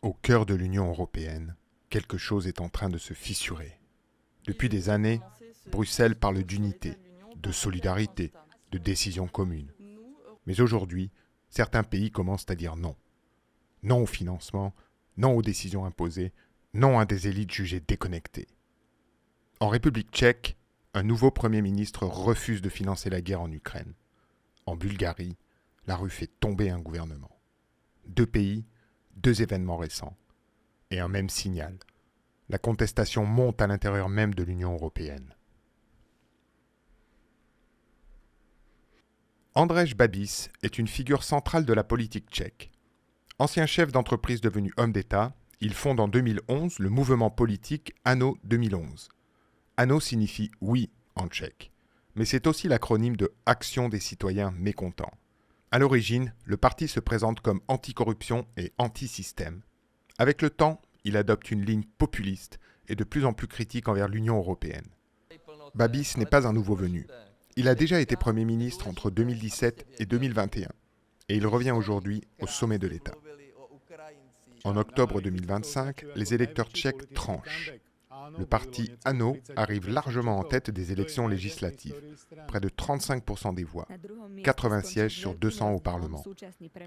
Au cœur de l'Union européenne, quelque chose est en train de se fissurer. Depuis des années, Bruxelles parle d'unité, de solidarité, de décisions communes. Mais aujourd'hui, certains pays commencent à dire non. Non au financement, non aux décisions imposées, non à des élites jugées déconnectées. En République tchèque, un nouveau Premier ministre refuse de financer la guerre en Ukraine. En Bulgarie, la rue fait tomber un gouvernement. Deux pays, deux événements récents. Et un même signal. La contestation monte à l'intérieur même de l'Union européenne. Andrej Babis est une figure centrale de la politique tchèque. Ancien chef d'entreprise devenu homme d'État, il fonde en 2011 le mouvement politique ANO 2011. ANO signifie « oui » en tchèque, mais c'est aussi l'acronyme de « Action des citoyens mécontents ». À l'origine, le parti se présente comme anticorruption et anti-système. Avec le temps, il adopte une ligne populiste et de plus en plus critique envers l'Union européenne. Babis n'est pas un nouveau venu. Il a déjà été Premier ministre entre 2017 et 2021 et il revient aujourd'hui au sommet de l'État. En octobre 2025, les électeurs tchèques tranchent. Le parti ANO arrive largement en tête des élections législatives, près de 35% des voix, 80 sièges sur 200 au Parlement.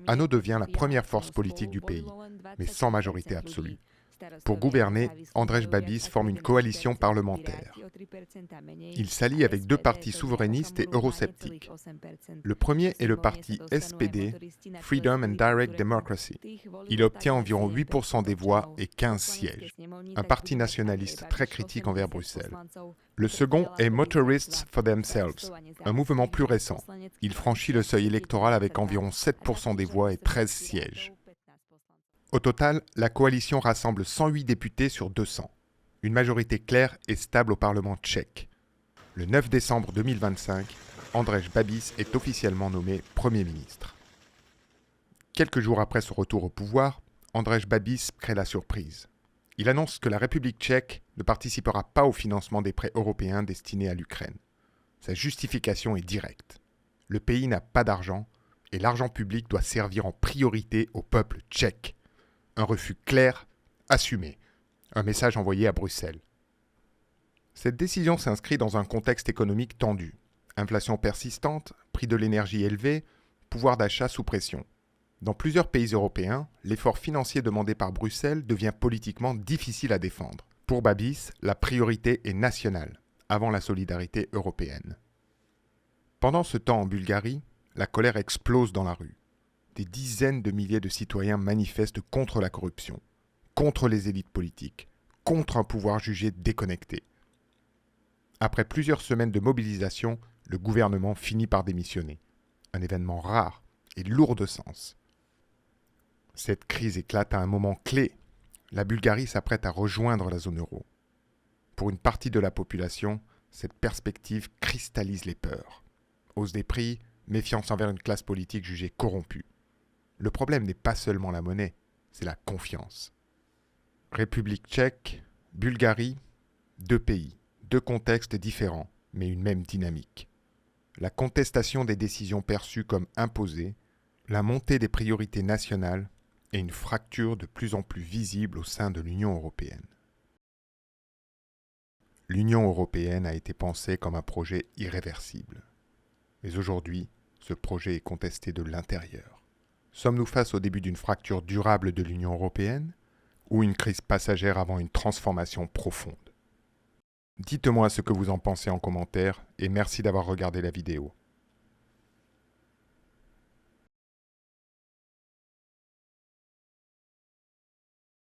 ANO devient la première force politique du pays, mais sans majorité absolue. Pour gouverner, Andrej Babis forme une coalition parlementaire. Il s'allie avec deux partis souverainistes et eurosceptiques. Le premier est le parti SPD, Freedom and Direct Democracy. Il obtient environ 8% des voix et 15 sièges. Un parti nationaliste très critique envers Bruxelles. Le second est Motorists for Themselves, un mouvement plus récent. Il franchit le seuil électoral avec environ 7% des voix et 13 sièges. Au total, la coalition rassemble 108 députés sur 200. Une majorité claire et stable au Parlement tchèque. Le 9 décembre 2025, Andrej Babis est officiellement nommé Premier ministre. Quelques jours après son retour au pouvoir, Andrej Babis crée la surprise. Il annonce que la République tchèque ne participera pas au financement des prêts européens destinés à l'Ukraine. Sa justification est directe. Le pays n'a pas d'argent et l'argent public doit servir en priorité au peuple tchèque. Un refus clair, assumé. Un message envoyé à Bruxelles. Cette décision s'inscrit dans un contexte économique tendu. Inflation persistante, prix de l'énergie élevé, pouvoir d'achat sous pression. Dans plusieurs pays européens, l'effort financier demandé par Bruxelles devient politiquement difficile à défendre. Pour Babis, la priorité est nationale, avant la solidarité européenne. Pendant ce temps en Bulgarie, la colère explose dans la rue. Des dizaines de milliers de citoyens manifestent contre la corruption, contre les élites politiques, contre un pouvoir jugé déconnecté. Après plusieurs semaines de mobilisation, le gouvernement finit par démissionner. Un événement rare et lourd de sens. Cette crise éclate à un moment clé. La Bulgarie s'apprête à rejoindre la zone euro. Pour une partie de la population, cette perspective cristallise les peurs. Hausse des prix, méfiance envers une classe politique jugée corrompue. Le problème n'est pas seulement la monnaie, c'est la confiance. République tchèque, Bulgarie, deux pays, deux contextes différents, mais une même dynamique. La contestation des décisions perçues comme imposées, la montée des priorités nationales et une fracture de plus en plus visible au sein de l'Union européenne. L'Union européenne a été pensée comme un projet irréversible. Mais aujourd'hui, ce projet est contesté de l'intérieur. Sommes-nous face au début d'une fracture durable de l'Union européenne ou une crise passagère avant une transformation profonde? Dites-moi ce que vous en pensez en commentaire et merci d'avoir regardé la vidéo.